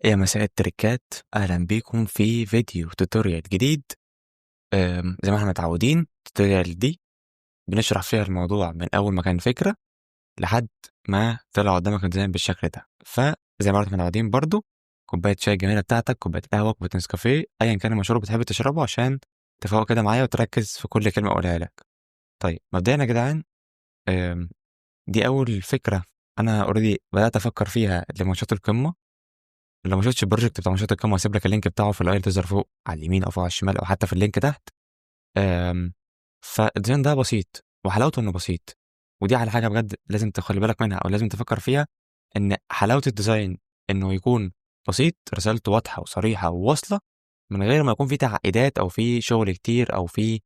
يا مساء التركات، أهلا بيكم في فيديو توتوريال جديد. زي ما احنا متعودين التوتوريال دي بنشرح فيها الموضوع من أول ما كان فكرة لحد ما طلع قدامك الديزاين بالشكل ده. فزي ما احنا متعودين برضو، كوباية شاي الجميلة بتاعتك، كوباية قهوة، كوباية نسكافيه، أيا كان المشروب بتحب تشربه عشان تفوق كده معايا وتركز في كل كلمة أقولها لك. طيب مبدئيا يا جدعان، أم، دي أول فكرة أنا اوريدي بدأت أفكر فيها لماتشات القمة. لو ما شفتش البروجكت بتاع ماتشات القمة هسيب لك اللينك بتاعه في الاي تظهر فوق على اليمين او فوق على الشمال او حتى في اللينك تحت. آم، فالديزاين ده بسيط وحلاوته انه بسيط، ودي على حاجه بجد لازم تخلي بالك منها او لازم تفكر فيها، ان حلاوه الديزاين انه يكون بسيط، رسالته واضحه وصريحه وواصله، من غير ما يكون في تعقيدات او في شغل كتير او في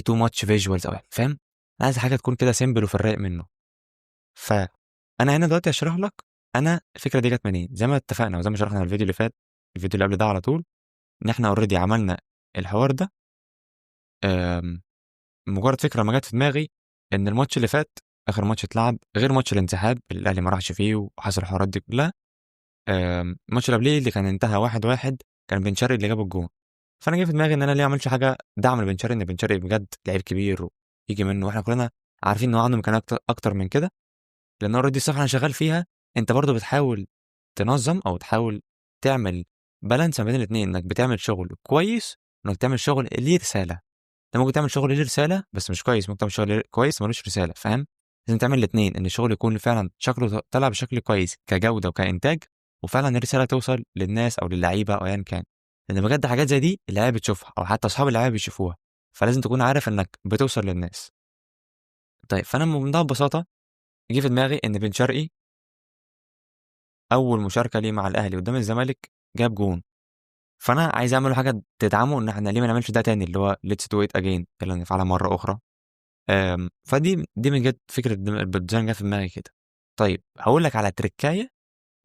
تو ماتش فيجوالز او يعني فاهم. أنا عايز حاجه تكون كده سيمبل وفي الرايق منه. فانا هنا دلوقتي هشرح لك انا الفكره دي جت منين، زي ما اتفقنا وزي ما شرحنا في الفيديو اللي فات، الفيديو اللي قبل ده على طول، ان احنا اوريدي عملنا الحوار ده. آم، مجرد فكره ما جت في دماغي ان الماتش اللي فات، اخر ماتش اتلعب غير ماتش الانسحاب اللي الاهلي ما راحش فيه وحصل الحوارات دي كلها. الماتش اللي قبليه اللي كان انتهى 1-1 كان بن شرقي اللي جاب الجون. فانا جه في دماغي ان انا ليه ما اعملش حاجه دعم لبن شرقي، ان بن شرقي بجد لعيب كبير ويجي منه، واحنا كلنا عارفين ان هو عنده امكانيات اكتر من كده. لان اوريدي الصفحه اللي انا شغال فيها انت برضو بتحاول تنظم او تحاول تعمل بالانس ما بين الاثنين، انك بتعمل شغل كويس وانك تعمل شغل ليه رساله. انت ممكن تعمل شغل ليه رساله بس مش كويس، ممكن تعمل شغل كويس ملوش رساله، فاهم؟ لازم تعمل الاثنين، ان الشغل يكون فعلا شكله طلع بشكل كويس كجوده وكانتاج، وفعلا الرساله توصل للناس او للعيبه او ايا كان. لان بجد حاجات زي دي اللعيبه بتشوفها او حتى اصحاب اللعيبه بيشوفوها، فلازم تكون عارف انك بتوصل للناس. طيب فانا بمنتهى البساطه جه في دماغي ان بن شرقي اول مشاركه ليه مع الاهلي قدام الزمالك جاب جون، فانا عايز اعمل حاجه تدعمه، ان احنا ليه ما نعملش ده تاني، اللي هو ليتس دو ات اجين، يلا نفعلها مره اخرى. فدي من جد فكره الديزاين جت في دماغي كده. طيب هقول لك على تريكايه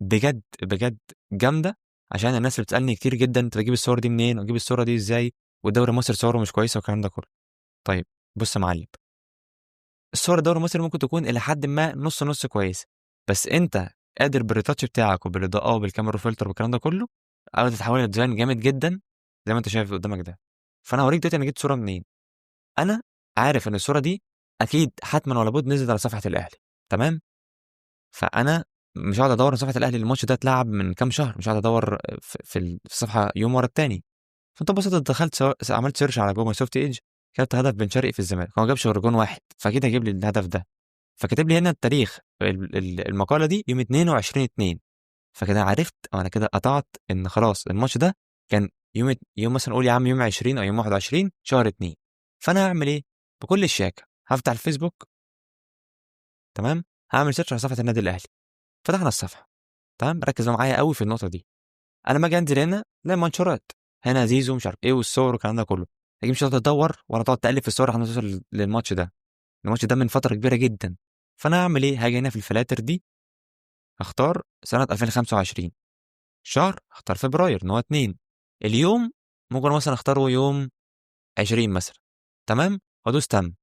بجد بجد جامده، عشان الناس اللي بتسالني كتير جدا انت بتجيب الصور دي منين واجيب الصوره دي ازاي، والدوري المصري صوره مش كويسه والكلام ده كله. طيب بص يا معلم، الصور الدوري المصري ممكن تكون الى حد ما نص نص كويس، بس انت قادر بالريتاتش بتاعك وبالاضاءه وبالكاميرا وفلتر والكلام ده كله قادر تحول الديزاين جامد جدا زي ما انت شايف قدامك ده. فانا هوريك دلوقتي انا جبت صوره منين. انا عارف ان الصوره دي اكيد حتما ولا بد نزلت على صفحه الاهلي، تمام؟ فانا مش هقعد ادور على صفحه الاهلي، الماتش ده اتلعب من كام شهر، مش هقعد ادور في الصفحه يوم ورا التاني. فانت ببساطه دخلت عملت سيرش على جوجل سوفت ايدج، كتبت هدف بن شرقي في الزمالك، هو ما جابش غير جون واحد فاكيد هيجيب لي الهدف ده. فكاتب لي هنا التاريخ، المقاله دي يوم 22/2، فكده عرفت او انا كده قطعت ان خلاص الماتش ده كان يوم مثلا قول يا عم يوم 20 او يوم 21 شهر 2. فانا هعمل ايه؟ بكل الشياكه هفتح الفيسبوك، تمام، هعمل سيرش على صفحه النادي الاهلي، فتحنا الصفحه، تمام. ركز بقى معايا قوي في النقطه دي. انا ما اجي انزل هنا لا منشورات، هنا زيزو مش عارف ايه والصور والكلام ده كله، تيجي مش هتقعد تدور ولا تقعد تقلب في الصور عشان توصل للماتش ده. الماتش ده من فتره كبيره جدا. فانا هعمل ايه؟ هاجي هنا في الفلاتر دي، اختار سنه 2025، شهر اختار فبراير ان هو 2، اليوم ممكن مثلا اختاره يوم 20 مثلا، تمام، وادوس تم.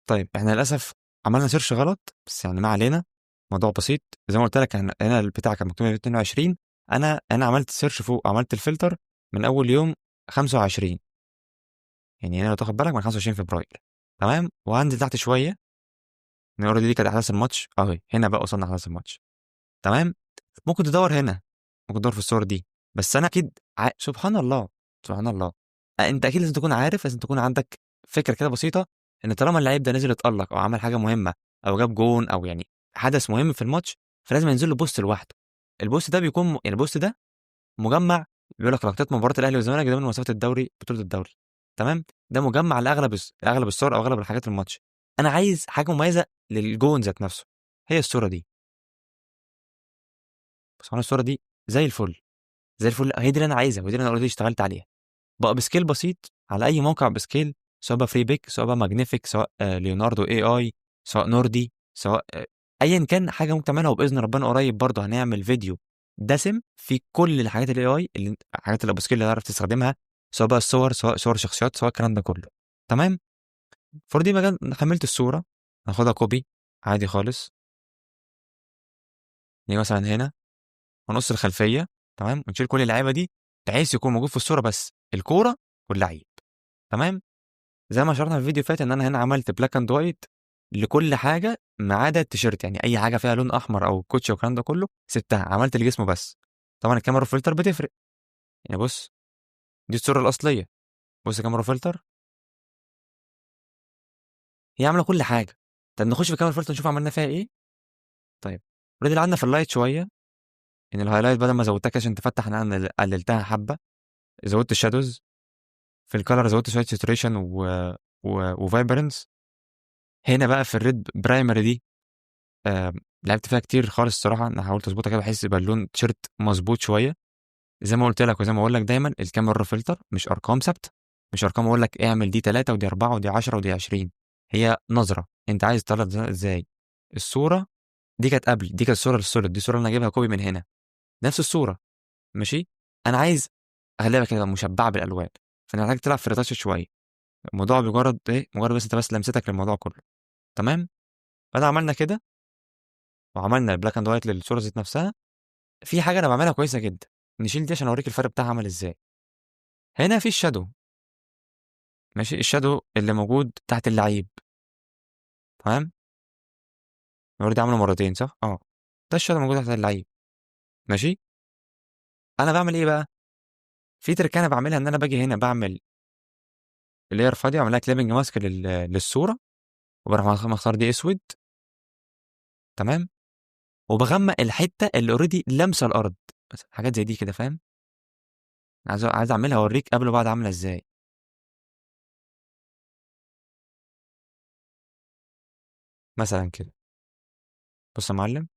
طيب احنا للاسف عملنا سيرش غلط، بس يعني ما علينا، موضوع بسيط. زي ما قلت لك هنا البتاع كان مكتوب 22، انا عملت سيرش فوق، عملت الفلتر من اول يوم 25، يعني هنا لو تاخد بالك من 25 فبراير، تمام. وهنزل تحت شويه، ان اوريدي دي كانت احداث الماتش اهي، هنا بقى وصلنا احداث الماتش، تمام. ممكن تدور هنا، ممكن تدور في الصور دي، بس انا اكيد سبحان الله، سبحان الله. انت اكيد لازم تكون عارف، لازم تكون عندك فكره كده بسيطه، ان طالما اللعيب ده نزل اتالق او عمل حاجه مهمه او جاب جون او يعني حدث مهم في الماتش، فلازم ينزل له بوست لوحده. البوست ده بيكون يعني البوست ده مجمع، بيقول لك لقطات مباراه الاهلي والزمالك ده من مسافه الدوري، بطوله الدوري، تمام. ده مجمع لاغلب اغلب الصور او اغلب الحاجات الماتش. انا عايز حاجه مميزه للجون ذات نفسه، هي الصوره دي. بس انا الصوره دي زي الفل، زي الفل، هي دي اللي انا عايزها ودي اللي انا اوريدي اشتغلت عليها. بقى بسكيل بسيط على اي موقع بسكيل، سواء بقى فري بيك، سواء بقى ماجنيفيك، سواء ليوناردو اي اي، سواء نوردي، سواء ايا كان حاجه ممكن تعملها. وباذن ربنا قريب برضه هنعمل فيديو دسم في كل الحاجات الاي اي، اللي الحاجات اللي بسكيل اللي تعرف تستخدمها، سواء بقى الصور، سواء صور شخصيات، سواء الكلام ده كله، تمام. فور دي بقى حملت الصوره، هاخدها كوبي عادي خالص، نيجي مثلا هنا ونقص الخلفيه، تمام، ونشيل كل اللعيبه دي بحيث يكون موجود في الصوره بس الكوره واللعيب. تمام. زي ما شرحنا في الفيديو فات ان انا هنا عملت بلاك اند وايت لكل حاجه ما عدا التيشيرت، يعني اي حاجه فيها لون احمر او كوتش والكلام ده كله سبتها، عملت الجسم بس. طبعا الكاميرا فلتر بتفرق. يعني بص، دي الصوره الاصليه، بص كاميرا فلتر هي عامله كل حاجه. طب نخش في كاميرا فلتر نشوف عملنا فيها ايه. طيب اوريدي لعبنا في اللايت شويه، ان الهايلايت بدل ما زودتها كده عشان تفتح انا قللتها حبه. زودت الشادوز في الكالر، زودت شويه ساتوريشن وفايبرنس. هنا بقى في الريد برايمري دي لعبت فيها كتير خالص الصراحه، انا حاولت اظبطها كده بحيث يبقى اللون تيشيرت مظبوط شويه. زي ما قلت لك وزي ما بقول لك دايما، الكاميرا فلتر مش ارقام ثابته، مش ارقام اقول لك اعمل دي 3 ودي 4 ودي 10 ودي 20. هي نظره انت عايز تطلع ازاي. الصوره دي كانت قبل، دي كانت الصوره السوليد، دي الصوره اللي انا جايبها كوبي من هنا، نفس الصوره. ماشي. انا عايز اخليها كده مشبعه بالالوان، فانا محتاج تلعب في الريتاتش شويه. الموضوع مجرد ايه، مجرد بس انت بس لمستك للموضوع كله. تمام. فانا عملنا كده وعملنا البلاك اند وايت للصوره ذات نفسها. في حاجه انا بعملها كويسه جدا، نشيل دي عشان اوريك الفرق بتاعها عمل ازاي. هنا في الشادو. ماشي، الشادو اللي موجود تحت اللعيب. تمام. اوريدي عامله مرتين صح، ده الشادو موجود تحت اللعيب. ماشي. انا بعمل ايه بقى؟ في تركه انا بعملها، ان انا باجي هنا بعمل لاير فاضيه، اعملها كليبنج ماسك للصوره، وبروح مختار دي اسود. تمام. وبغمق الحته اللي اوريدي لامسه الارض، مثلا حاجات زي دي كده، فاهم؟ عايز اعملها اوريك قبل وبعد عامله ازاي. مثلا كده، بص يا معلم،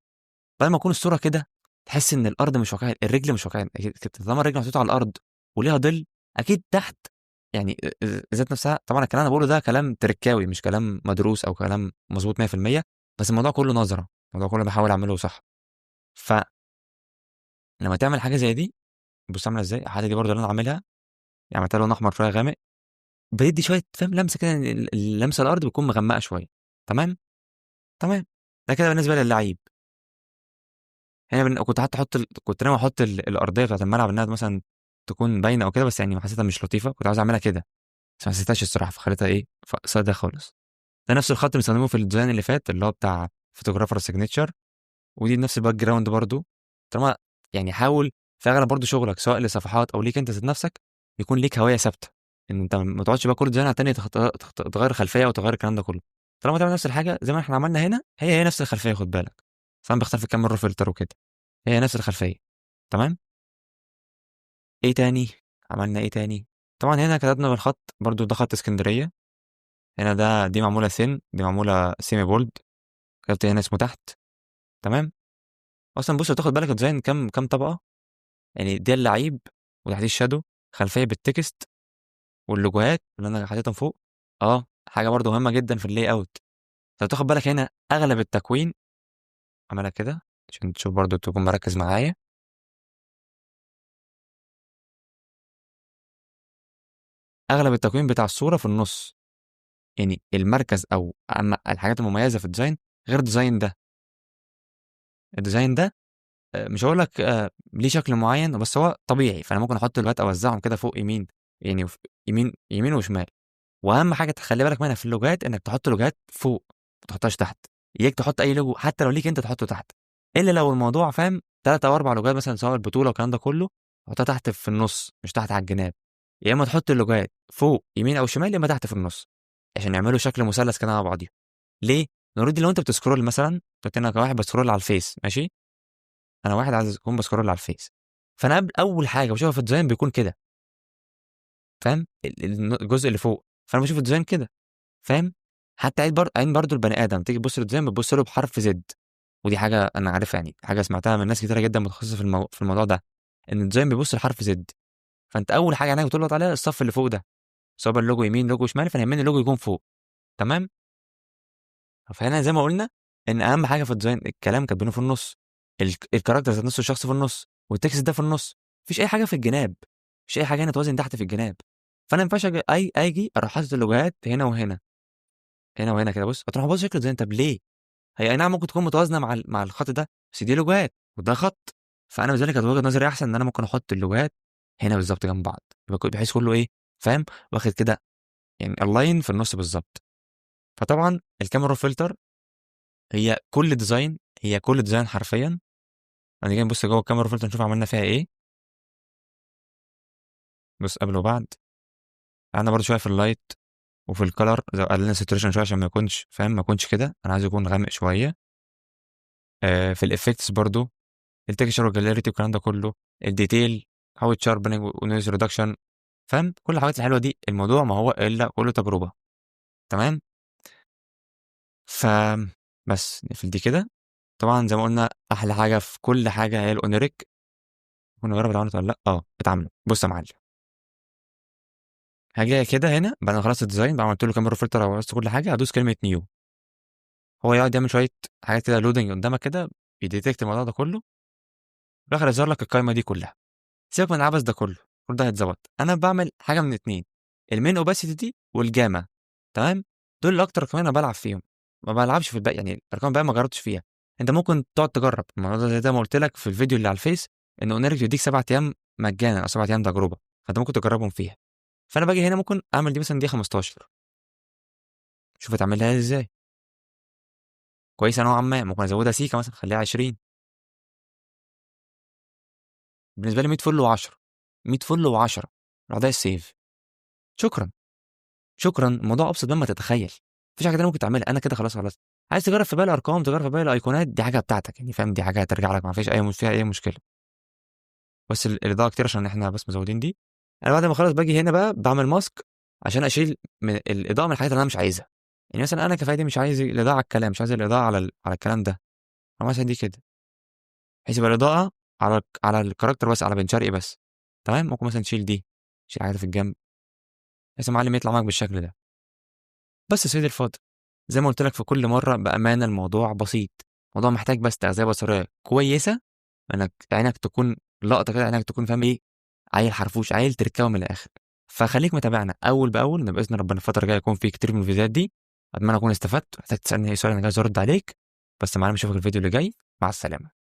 بدل ما تكون الصوره كده تحس ان الارض مش واقعيه، الرجل مش واقعيه، أكيد طالما الرجل محطوطه على الارض وليها ظل، اكيد تحت يعني ذات نفسها. طبعا الكلام اللي انا بقوله ده كلام تركاوي، مش كلام مدروس او كلام مظبوط 100%، بس الموضوع كله نظره، الموضوع كله بحاول اعمله صح. فلما تعمل حاجه زي دي، بص عامله ازاي الحاجه دي برضه اللي انا عاملها، يعني عملتها لون احمر شويه غامق، بيدي شويه فاهم لمسه كده، لمسه الارض بتكون مغمقه شويه. تمام. تمام. ده كده بالنسبه للعيب. هنا كنت حتى كنت ناوي احط الارضيه بتاعت الملعب انها مثلا تكون باينه او كده، بس يعني حسيتها مش لطيفه، كنت عاوز اعملها كده بس ما حسيتهاش الصراحه، فخليتها ايه ساده خالص. ده نفس الخط اللي بنستخدمه في الديزاين اللي فات اللي هو بتاع فوتوغرافر سيجنتشر، ودي نفس الباك جراوند برضو. طالما يعني حاول في اغلب برضو شغلك سواء لصفحات او ليك انت ذات نفسك يكون ليك هويه ثابته، ان انت ما تقعدش بقى كل ديزاين على التاني تغير خلفيه او تغير الكلام ده كله. طالما تعمل نفس الحاجه زي ما احنا عملنا هنا، هي نفس الخلفيه، خد بالك فاهم، بختار في كام مره فلتر وكده، هي نفس الخلفيه. تمام. ايه تاني؟ عملنا ايه تاني؟ طبعا هنا كتبنا بالخط برضو، ده خط اسكندريه. هنا دي معموله سن، دي معموله سيمي بولد، كتبت هنا اسمه تحت. تمام. اصلا بص تاخد بالك الديزاين كام طبقه، يعني دي اللعيب وتحتيه الشادو، خلفيه بالتكست واللوجوهات اللي انا حاططهم فوق. حاجه برضو مهمه جدا في اللاي اوت، لو تاخد بالك هنا اغلب التكوين، عملها كده عشان تشوف برضو تكون مركز معايا. اغلب التكوين بتاع الصوره في النص، يعني المركز او اما الحاجات المميزه في الديزاين غير الديزاين ده. الديزاين ده مش هقول لك ليه شكل معين، بس هو طبيعي، فانا ممكن احط اللوجات اوزعهم كده فوق يمين، يعني يمين يمين وشمال. واهم حاجه تخلي بالك منها في اللوجات انك تحط لوجات فوق، ما تحطهاش تحت. اياك تحط اي لوجو حتى لو ليك انت تحطه تحت، الا لو الموضوع فاهم 3 او 4 لوجات مثلا سواء البطوله والكلام ده كله، حطها تحت في النص مش تحت على الجناب. يا اما تحط اللوجات فوق يمين او شمال، يا اما تحت في النص، عشان يعملوا شكل مثلث كده مع بعضيهم. ليه؟ نوريدي لو انت بتسكرول مثلا، قلت انا كواحد بسكرول على الفيس، ماشي، انا واحد عايز اكون بسكرول على الفيس، فانا قبل اول حاجه بشوفها في الديزاين بيكون كده، فاهم، الجزء اللي فوق، فانا بشوف الديزاين كده، فاهم. حتى عين برضو البني ادم تيجي تبص للديزاين بتبص له بحرف زد، ودي حاجه انا عارفها، يعني حاجه سمعتها من ناس كتيره جدا متخصصه في الموضوع ده، ان الديزاين بيبص لحرف زد. فانت اول حاجه عينك بتلقط عليها الصف اللي فوق ده، سواء اللوجو يمين لوجو شمال، فانا يهمني اللوجو يكون فوق. تمام. فهنا زي ما قلنا ان اهم حاجه في الديزاين الكلام كاتبينه في النص، الكاركتر ذات نفسه الشخص في النص، والتكست ده في النص، مفيش اي حاجه في الجناب، مفيش اي حاجه هنا توازن تحت في الجناب. فانا ما ينفعش اجي اروح حاطط اللوجوهات هنا وهنا، هنا وهنا كده، بص هتروح باظ شكل الديزاين. طب ليه؟ هي اي نعم ممكن تكون متوازنه مع الخط ده، بس دي لوجوهات وده خط، فانا بالنسبه لي كانت وجهه نظري احسن ان انا ممكن احط اللوجوهات هنا بالظبط جنب بعض، بحيث كله ايه، فاهم، واخد كده يعني اللاين في النص بالظبط. فطبعا الكاميرا فلتر هي كل ديزاين حرفيا. انا جاي نبص جوه الكاميرا فلتر نشوف عملنا فيها ايه. بص قبل وبعد. انا برضو شويه في اللايت وفي الكلر قللنا ساتوريشن شويه عشان ما يكونش فاهم، ما يكونش كده، انا عايز يكون غامق شويه. في الافكتس برضو التكشر والجاليريتي والكلام ده كله، الديتيل، هاوت شاربنج ونويز ريدكشن، فاهم، كل الحاجات الحلوه دي. الموضوع ما هو الا كله تجربه. تمام. ف بس نقفل دي كده. طبعا زي ما قلنا احلى حاجه في كل حاجه هي الاونيريك. كنا جرب اتعملت ولا لا؟ اتعملت. بص يا معلم، هاجي كده هنا بعد ما خلصت الديزاين، بعد ما عملت له كاميرا فلتر او عملت كل حاجه، هدوس كلمه نيو. هو يقعد يعمل شويه حاجات كده لودنج قدامك كده، بيديتكت الموضوع ده كله، في الاخر يظهر لك القايمه دي كلها. سيبك من العبث ده كله، كل ده هيتظبط. انا بعمل حاجه من اتنين: المين اوباسيتي دي والجاما. تمام. دول الاكتر كمان انا بلعب فيهم، ما بلعبش في الباقي، يعني الارقام الباقيه ما جربتش فيها. انت ممكن تقعد تجرب الموضوع ده زي ما قلت لك في الفيديو اللي على الفيس، ان اونيرك بيديك 7 ايام مجانا او 7 ايام تجربه، فانت ممكن تجربهم فيها. فانا باجي هنا ممكن اعمل دي مثلا دي 15، شوف هتعملها ازاي. كويسه نوعا ما، ممكن ازودها سيكه مثلا خليها 20. بالنسبه لي 100 فل و10، 100 فل و10 اعضاء السيف. شكرا. شكرا، الموضوع ابسط مما تتخيل. مفيش حاجه تانية ممكن تعملها، انا كده خلاص خلاص. عايز تجرب في باقي الارقام، تجرب في باقي الايقونات، دي حاجه بتاعتك يعني، فاهم، دي حاجه هترجع لك، ما فيش فيها اي مشكله. بس الاضاءه كتير عشان احنا بس مزودين دي. انا بعد ما خلاص باجي هنا بقى بعمل ماسك عشان اشيل من الاضاءه من الحاجات اللي انا مش عايزها. يعني مثلا انا كفايه دي مش عايز الاضاءه على الكلام، مش عايز الاضاءه على الكلام ده. أو مثلا دي كده، بحيث يبقى الاضاءه على الكاركتر بس، على بن شرقي بس. تمام. ممكن مثلا تشيل دي، تشيل حاجات في الجنب، بحيث المعلم يطلع معاك بالشكل ده. بس يا سيدي الفاضل، زي ما قلت لك في كل مره بامانه، الموضوع بسيط. الموضوع محتاج بس تغذيه بصريه كويسه، انك عينك تكون لقطه كده، عينك تكون فاهم ايه، عيل حرفوش، عيل تركاوي من الاخر. فخليك متابعنا اول باول، ان باذن ربنا الفتره الجايه يكون في كتير من الفيديوهات دي. اتمنى اكون استفدت. محتاج تسالني اي سؤال انا جاهز ارد عليك. بس معلم اشوفك الفيديو اللي جاي. مع السلامه.